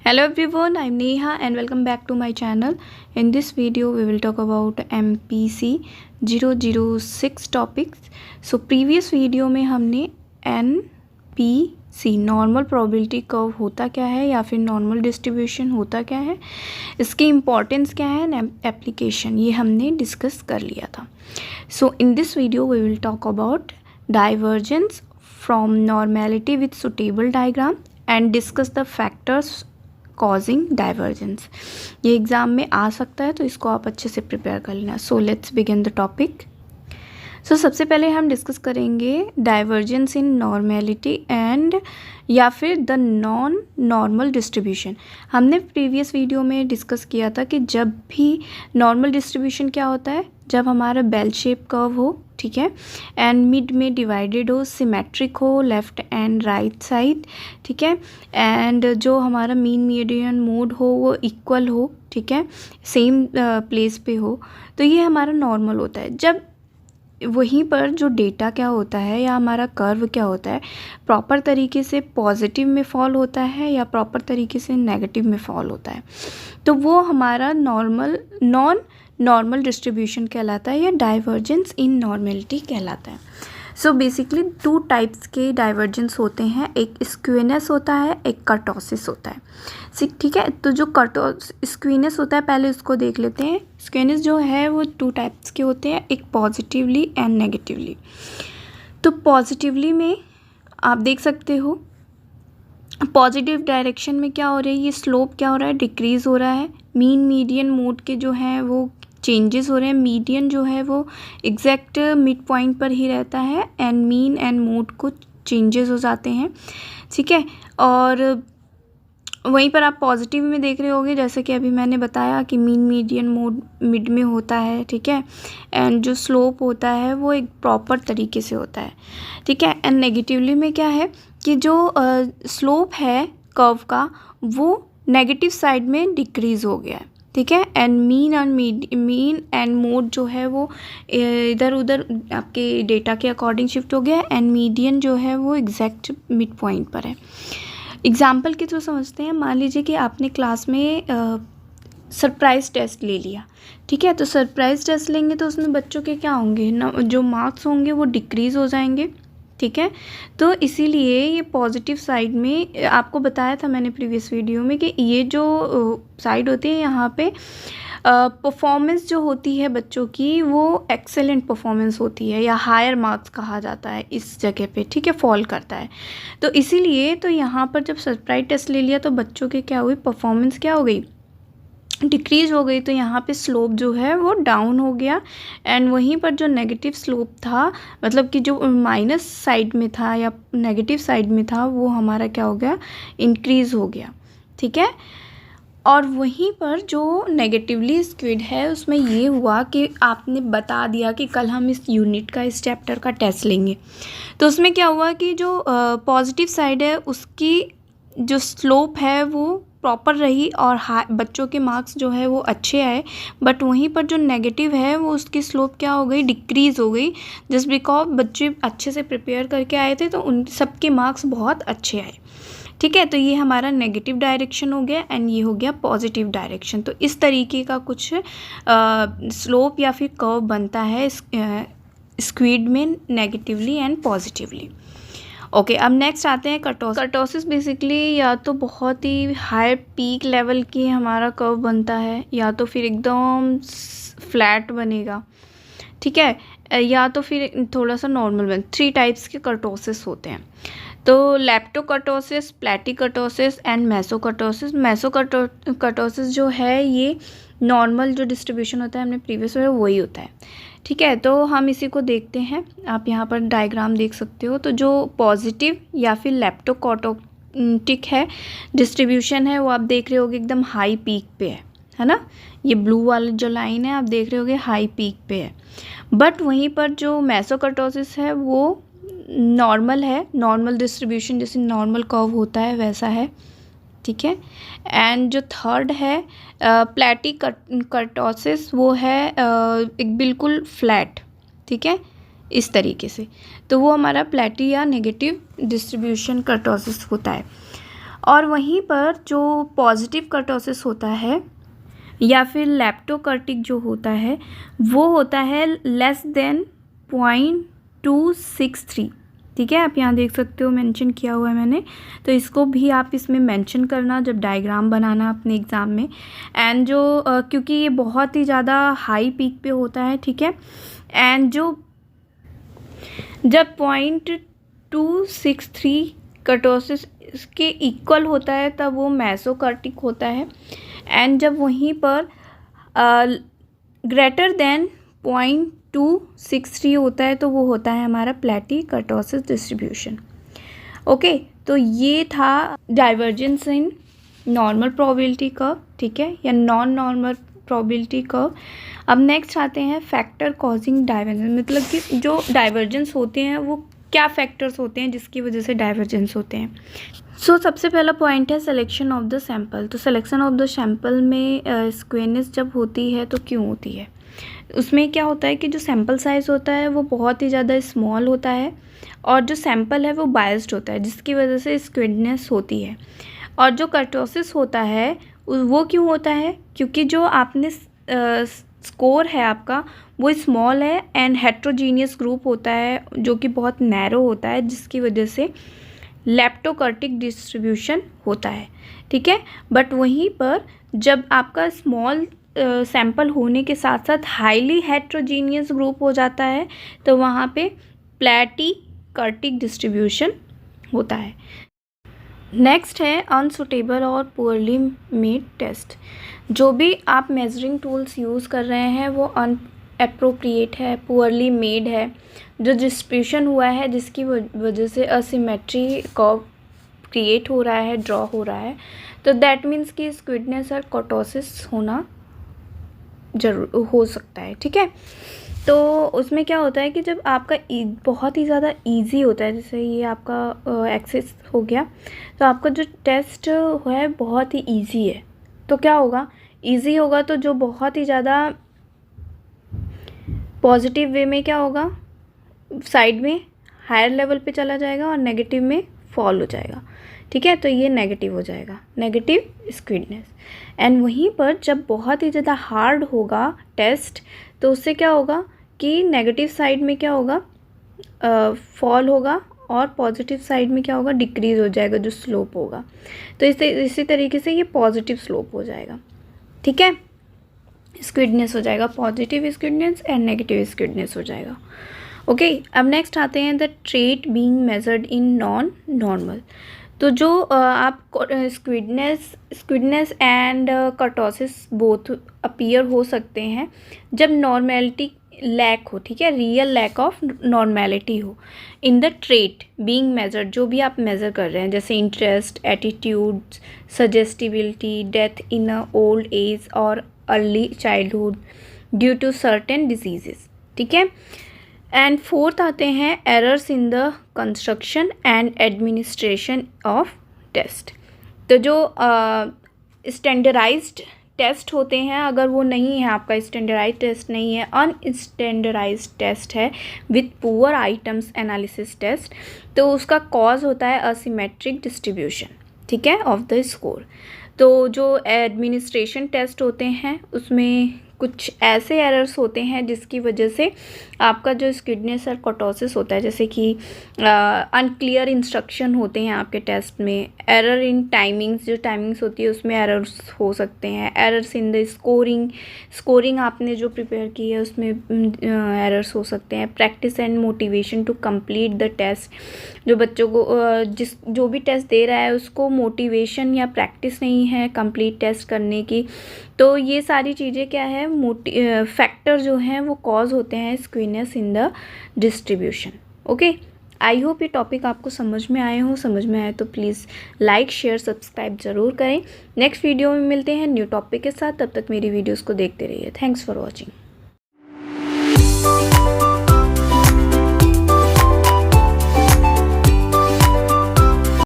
Hello everyone, I'm Neha and welcome back to my channel. In this video, we will talk about MPC 006 topics. So previous video में हमने NPC normal probability curve होता क्या है या फिर normal distribution होता क्या है, इसकी इम्पॉर्टेंस क्या है एंड एप्लीकेशन, ये हमने डिस्कस कर लिया था. So in this video we will talk about divergence from normality with suitable diagram and discuss the factors causing divergence. ये एग्ज़ाम में आ सकता है तो इसको आप अच्छे से प्रिपेयर कर लेना. So let's begin the topic. So सबसे पहले हम डिस्कस करेंगे डाइवर्जेंस इन नॉर्मेलिटी एंड या फिर द नॉन नॉर्मल डिस्ट्रीब्यूशन. हमने प्रीवियस वीडियो में डिस्कस किया था कि जब भी नॉर्मल डिस्ट्रीब्यूशन क्या होता है, जब हमारा बेल शेप कर्व हो, ठीक है, एंड मिड में डिवाइडेड हो, सिमेट्रिक हो लेफ़्ट एंड राइट साइड, ठीक है, एंड जो हमारा मीन मीडियन मोड हो वो इक्वल हो, ठीक है, सेम प्लेस पे हो, तो ये हमारा नॉर्मल होता है. जब वहीं पर जो डेटा क्या होता है या हमारा कर्व क्या होता है, प्रॉपर तरीके से पॉजिटिव में फॉल होता है या प्रॉपर तरीके से नेगेटिव में फॉल होता है, तो वो हमारा नॉन नॉर्मल डिस्ट्रीब्यूशन कहलाता है या डाइवर्जेंस इन नॉर्मेलिटी कहलाता है. सो बेसिकली टू टाइप्स के डाइवर्जेंस होते हैं, एक स्क्यूनेस होता है, एक कर्टोसिस होता है. ठीक है, तो जो स्क्यूनेस होता है पहले उसको देख लेते हैं. स्क्यूनेस जो है वो टू टाइप्स के होते हैं, एक पॉजिटिवली एंड नेगेटिवली. तो पॉजिटिवली में आप देख सकते हो पॉजिटिव डायरेक्शन में क्या हो रहा है, ये स्लोप क्या हो रहा है, डिक्रीज़ हो रहा है. मीन मीडियन मोड के जो हैं वो चेंजेस हो रहे हैं. मीडियन जो है वो एग्जैक्ट मिड पॉइंट पर ही रहता है एंड मीन एंड मोड को चेंजेस हो जाते हैं, ठीक है. और वहीं पर आप पॉजिटिव में देख रहे होंगे जैसे कि अभी मैंने बताया कि मीन मीडियन मोड मिड में होता है, ठीक है, एंड जो स्लोप होता है वो एक प्रॉपर तरीके से होता है, ठीक है. एंड नेगेटिवली में क्या है कि जो स्लोप है कर्व का वो नेगेटिव साइड में डिक्रीज़ हो गया है, ठीक है, एंड मीन एंड मोड जो है वो इधर उधर आपके डेटा के अकॉर्डिंग शिफ्ट हो गया है एंड मीडियन जो है वो एग्जैक्ट मिड पॉइंट पर है. एग्जाम्पल के थ्रू समझते हैं. मान लीजिए कि आपने क्लास में सरप्राइज़ टेस्ट ले लिया, ठीक है, तो सरप्राइज़ टेस्ट लेंगे तो उसमें बच्चों के क्या होंगे ना, जो मार्क्स होंगे वो डिक्रीज़ हो जाएंगे, ठीक है. तो इसीलिए ये पॉजिटिव साइड में आपको बताया था मैंने प्रीवियस वीडियो में कि ये जो साइड होती है यहाँ पे परफॉर्मेंस जो होती है बच्चों की वो एक्सेलेंट परफॉर्मेंस होती है या हायर मार्क्स कहा जाता है इस जगह पे, ठीक है, फॉल करता है. तो इसीलिए तो यहाँ पर जब सरप्राइज टेस्ट ले लिया तो बच्चों के क्या हुई, परफॉर्मेंस क्या हो गई, डिक्रीज हो गई. तो यहाँ पे स्लोप जो है वो डाउन हो गया एंड वहीं पर जो नेगेटिव स्लोप था, मतलब कि जो माइनस साइड में था या नेगेटिव साइड में था, वो हमारा क्या हो गया, इंक्रीज़ हो गया, ठीक है. और वहीं पर जो नेगेटिवली स्क्विड है उसमें ये हुआ कि आपने बता दिया कि कल हम इस यूनिट का, इस चैप्टर का टेस्ट लेंगे, तो उसमें क्या हुआ कि जो पॉजिटिव साइड है उसकी जो स्लोप है वो प्रॉपर रही और बच्चों के मार्क्स जो है वो अच्छे आए. बट वहीं पर जो नेगेटिव है वो उसकी स्लोप क्या हो गई, डिक्रीज़ हो गई, जस्ट बिकॉज बच्चे अच्छे से प्रिपेयर करके आए थे तो उन सबके मार्क्स बहुत अच्छे आए, ठीक है. तो ये हमारा नेगेटिव डायरेक्शन हो गया एंड ये हो गया पॉजिटिव डायरेक्शन. तो इस तरीके का कुछ स्लोप या फिर कर्व बनता है स्क्विड में नेगेटिवली एंड पॉजिटिवली. ओके, अब नेक्स्ट आते हैं कर्टोसिस. कर्टोसिस बेसिकली या तो बहुत ही हाई पीक लेवल की हमारा कर्व बनता है या तो फिर एकदम फ्लैट बनेगा, ठीक है, या तो फिर थोड़ा सा नॉर्मल 3 टाइप्स के कर्टोसिस होते हैं. तो लेप्टोकर्टोसिस, प्लैटिकर्टोसिस एंड मेसोकर्टोसिस. मेसोकर्टोसिस जो है ये नॉर्मल जो डिस्ट्रीब्यूशन होता है हमने प्रीवियस में वही होता है, ठीक है. तो हम इसी को देखते हैं. आप यहाँ पर डायग्राम देख सकते हो. तो जो पॉजिटिव या फिर लेप्टोकर्टोटिक है डिस्ट्रीब्यूशन है वो आप देख रहे होगे एकदम हाई पीक पे है ना. ये ब्लू वाली जो लाइन है आप देख रहे होगे हाई पीक पे है. बट वहीं पर जो मेसोकर्टोसिस है वो नॉर्मल है, नॉर्मल डिस्ट्रीब्यूशन जैसे नॉर्मल कर्व होता है वैसा है, ठीक है. एंड जो थर्ड है प्लैटिकर्टोसिस वो है एक बिल्कुल फ्लैट, ठीक है, इस तरीके से. तो वो हमारा प्लैटी या नेगेटिव डिस्ट्रीब्यूशन कर्टोसिस होता है. और वहीं पर जो पॉजिटिव कर्टोसिस होता है या फिर लेप्टोकर्टिक जो होता है वो होता है लेस देन 0.263। ठीक है, आप यहाँ देख सकते हो मेंशन किया हुआ है मैंने, तो इसको भी आप इसमें मेंशन करना जब डायग्राम बनाना अपने एग्ज़ाम में। एंड जो क्योंकि ये बहुत ही ज़्यादा हाई पीक पे होता है, ठीक है, एंड जब 0.263 कर्टोसिस के इक्वल होता है तब वो मेसोकर्टिक होता है। एंड जब वहीं पर ग्रेटर देन 0.263 होता है तो वो होता है हमारा प्लेटी कर्टोसिस डिस्ट्रीब्यूशन। ओके, तो ये था divergence in normal probability curve, ठीक है, या नॉन नॉर्मल प्रोबेबिलिटी कर्व। अब नेक्स्ट आते हैं फैक्टर कॉजिंग डाइवर्जेंस, मतलब कि जो डाइवर्जेंस होते हैं वो क्या फैक्टर्स होते हैं जिसकी वजह से डाइवर्जेंस होते हैं। सो सबसे पहला पॉइंट है सिलेक्शन ऑफ द सैंपल। तो सिलेक्शन ऑफ द सैंपल में स्क्वेयरनेस जब होती है तो क्यों होती है, उसमें क्या होता है कि जो सैंपल साइज़ होता है वो बहुत ही ज़्यादा स्मॉल होता है और जो सैंपल है वो बायस्ड होता है जिसकी वजह से स्क्वेयरनेस होती है। और जो कर्टोसिस होता है वो क्यों होता है, क्योंकि जो आपने स्कोर है आपका वो स्मॉल है एंड हेट्रोजीनियस ग्रुप होता है जो कि बहुत नैरो होता है जिसकी वजह से लेप्टोकर्टिक डिस्ट्रीब्यूशन होता है। ठीक है, बट वहीं पर जब आपका स्मॉल सैंपल होने के साथ साथ हाईली हेट्रोजीनियस ग्रुप हो जाता है तो वहाँ पे प्लेटीकर्टिक डिस्ट्रीब्यूशन होता है। नेक्स्ट है अनसुटेबल और पुअरली मेड टेस्ट। जो भी आप मेजरिंग टूल्स यूज़ कर रहे हैं वो अनएप्रोप्रिएट है, पुअरली मेड है, जो डिस्ट्रीब्यूशन हुआ है जिसकी वजह से असिमेट्री कर्व क्रिएट हो रहा है, ड्रॉ हो रहा है, तो दैट मीन्स कि स्क्विडनेस और कर्टोसिस होना जरूर हो सकता है। ठीक है, तो उसमें क्या होता है कि जब आपका बहुत ही ज़्यादा इजी होता है, जैसे ये आपका एक्सेस हो गया, तो आपका जो टेस्ट है बहुत ही इजी है, तो क्या होगा, इजी होगा तो जो बहुत ही ज़्यादा पॉजिटिव वे में क्या होगा, साइड में हायर लेवल पे चला जाएगा और नेगेटिव में फॉल हो जाएगा। ठीक है, तो ये नेगेटिव हो जाएगा, नेगेटिव स्क्विडनेस। एंड वहीं पर जब बहुत ही ज़्यादा हार्ड होगा टेस्ट तो उससे क्या होगा कि नेगेटिव साइड में क्या होगा, फॉल होगा और पॉजिटिव साइड में क्या होगा, डिक्रीज़ हो जाएगा जो स्लोप होगा। तो इसी तरीके से ये पॉजिटिव स्लोप हो जाएगा। ठीक है, स्क्विडनेस हो जाएगा, पॉजिटिव स्क्विडनेस एंड नेगेटिव स्क्विडनेस हो जाएगा। ओके, अब नेक्स्ट आते हैं the trait being measured in non normal. तो जो आप स्क्विडनेस एंड कर्टोसिस बोथ अपीयर हो सकते हैं जब नॉर्मेलिटी लैक हो, ठीक है, रियल लैक ऑफ नॉर्मेलिटी हो in the trait being measured, जो भी आप मेज़र कर रहे हैं, जैसे interest, attitude, suggestibility, death in a old age और early childhood due to certain diseases. ठीक है, एंड फोर्थ आते हैं errors in the construction and administration of test. तो जो स्टैंडर्डाइज्ड टेस्ट होते हैं, अगर वो नहीं है, आपका स्टैंडर्डाइज्ड टेस्ट नहीं है, अनस्टैंडर्डाइज्ड टेस्ट है with poor items analysis test, तो उसका कॉज होता है असिमेट्रिक डिस्ट्रीब्यूशन, ठीक है, ऑफ द स्कोर। तो जो एडमिनिस्ट्रेशन टेस्ट होते हैं उसमें कुछ ऐसे एरर्स होते हैं जिसकी वजह से आपका जो स्क्विडनेस और कर्टोसिस होता है, जैसे कि अनक्लियर इंस्ट्रक्शन होते हैं आपके टेस्ट में, एरर इन टाइमिंग्स, जो टाइमिंग्स होती है उसमें एरर्स हो सकते हैं, एरर्स इन द स्कोरिंग आपने जो प्रिपेयर की है उसमें एरर्स हो सकते हैं, practice and motivation to complete the test, जो बच्चों को जो भी टेस्ट दे रहा है उसको मोटिवेशन या प्रैक्टिस नहीं है कंप्लीट टेस्ट करने की, तो ये सारी चीज़ें क्या है, फैक्टर जो हैं वो कॉज होते हैं skewness in the distribution. Okay, I hope ये टॉपिक आपको समझ में आए हो, समझ में आए तो प्लीज़ लाइक, शेयर, सब्सक्राइब ज़रूर करें। नेक्स्ट वीडियो में मिलते हैं न्यू टॉपिक के साथ, तब तक मेरी वीडियोज़ को देखते रहिए। Thanks for watching.